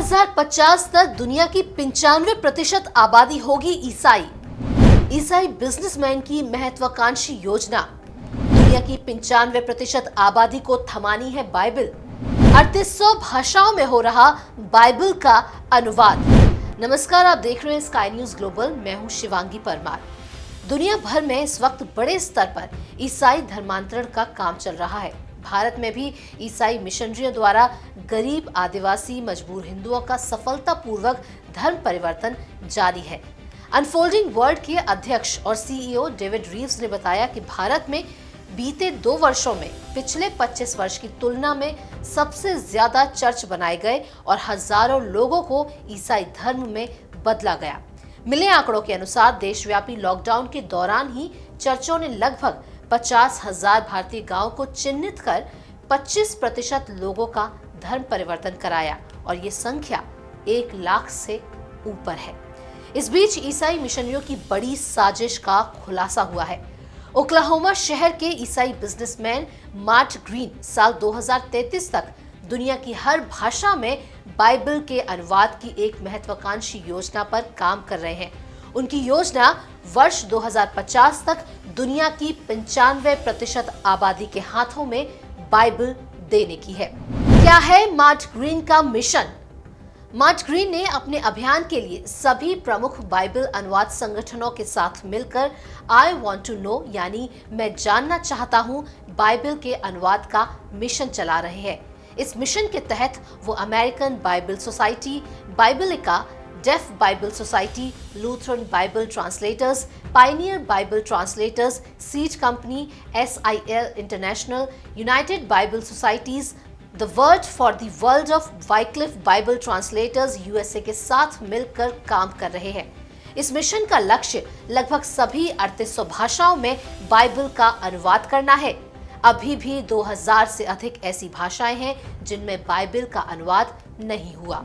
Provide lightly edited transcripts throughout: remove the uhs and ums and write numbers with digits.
2050 तक दुनिया की 95% आबादी होगी ईसाई। ईसाई बिजनेसमैन की महत्वाकांक्षी योजना। दुनिया की 95% आबादी को थमानी है बाइबल। 3800 भाषाओं में हो रहा बाइबल का अनुवाद। नमस्कार, आप देख रहे हैं स्काई न्यूज ग्लोबल। मैं हूं शिवांगी परमार। दुनिया भर में इस वक्त बड़े स्तर पर ईसाई धर्मांतरण का काम चल रहा है। भारत में भी ईसाई मिशनरियों द्वारा गरीब, आदिवासी, मजबूर हिंदुओं का सफलतापूर्वक धर्म परिवर्तन जारी है। अनफोल्डिंग वर्ल्ड के अध्यक्ष और सीईओ डेविड रीव्स ने बताया कि भारत में बीते 2 वर्षों में पिछले 25 वर्ष की तुलना में सबसे ज्यादा चर्च बनाए गए और हजारों लोगों को ईसाई धर्म में बदला गया। मिले आंकड़ों के अनुसार देशव्यापी लॉकडाउन के दौरान ही चर्चों ने लगभग 50,000 भारतीय गांवों को चिन्हित कर 25% लोगों का धर्म परिवर्तन कराया और ये संख्या 1 लाख से ऊपर है। इस बीच ईसाई मिशनरियों की बड़ी साजिश का खुलासा हुआ है। ओक्लाहोमा शहर के ईसाई बिजनेसमैन मार्ट ग्रीन साल 2033 तक दुनिया की हर भाषा में बाइबल के अनुवाद की एक महत्वाकांक्षी योजना पर काम कर रहे हैं। उनकी योजना वर्ष 2050 तक दुनिया की 95% आबादी के हाथों में बाइबल देने की है। क्या है मार्ट ग्रीन का मिशन? मार्ट ग्रीन ने अपने अभियान के लिए सभी प्रमुख बाइबल अनुवाद संगठनों के साथ मिलकर आई वॉन्ट टू नो यानी मैं जानना चाहता हूं बाइबल के अनुवाद का मिशन चला रहे हैं। इस मिशन के तहत वो American Bible Society, Biblica, Deaf Bible Society, Lutheran Bible Translators, Pioneer Bible Translators, Seed Company, SIL International, United Bible Societies, the Word for the World of Wycliffe Bible Translators USA के साथ मिलकर काम कर रहे हैं। इस मिशन का लक्ष्य लगभग सभी 3800 भाषाओं में बाइबल का अनुवाद करना है। अभी भी 2000 से अधिक ऐसी भाषाएं हैं जिनमें बाइबल का अनुवाद नहीं हुआ।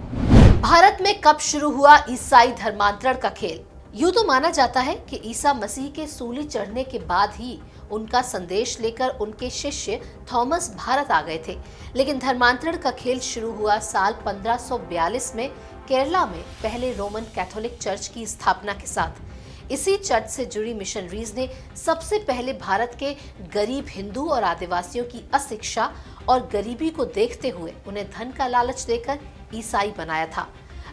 भारत में कब शुरू हुआ ईसाई धर्मांतरण का खेल? यूं तो माना जाता है कि ईसा मसीह के सूली चढ़ने के बाद ही उनका संदेश लेकर उनके शिष्य थॉमस भारत आ गए थे, लेकिन धर्मांतरण का खेल शुरू हुआ साल 1542 में केरला में पहले रोमन कैथोलिक चर्च की स्थापना के साथ। इसी चर्च से जुड़ी मिशनरीज ने सबसे पहले भारत के गरीब हिंदू और आदिवासियों की अशिक्षा और गरीबी को देखते हुए उन्हें धन का लालच देकर ईसाई बनाया था।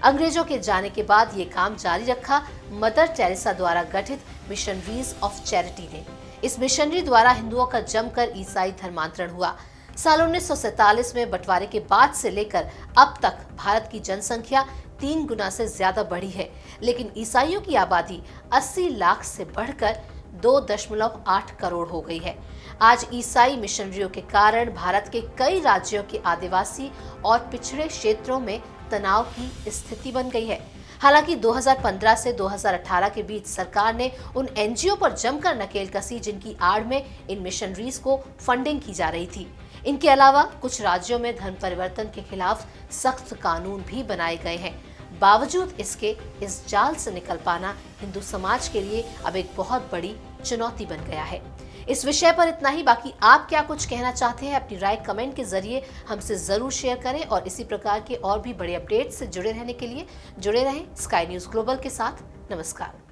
अंग्रेजों के जाने के बाद ये काम जारी रखा मदर टेरेसा द्वारा गठित मिशनरीज ऑफ चैरिटी ने। इस मिशनरी द्वारा हिंदुओं का जमकर ईसाई धर्मांतरण हुआ। साल 1947 में बंटवारे के बाद से लेकर अब तक भारत की जनसंख्या 3 गुना से ज्यादा बढ़ी है, लेकिन ईसाइयों की आबादी 80 लाख से बढ़कर 2.8 करोड़ हो गई है। आज ईसाई मिशनरियों के कारण भारत के कई राज्यों के आदिवासी और पिछड़े क्षेत्रों में तनाव की स्थिति बन गई है। हालांकि 2015 से 2018 के बीच सरकार ने उन NGO पर जमकर नकेल कसी जिनकी आड़ में इन मिशनरीज को फंडिंग की जा रही थी। इनके अलावा कुछ राज्यों में धर्म परिवर्तन के खिलाफ सख्त कानून भी बनाए गए हैं। बावजूद इसके इस जाल से निकल पाना हिंदू समाज के लिए अब एक बहुत बड़ी चुनौती बन गया है। इस विषय पर इतना ही। बाकी आप क्या कुछ कहना चाहते हैं अपनी राय कमेंट के जरिए हमसे जरूर शेयर करें और इसी प्रकार के और भी बड़े अपडेट से जुड़े रहने के लिए जुड़े रहें स्काई न्यूज ग्लोबल के साथ। नमस्कार।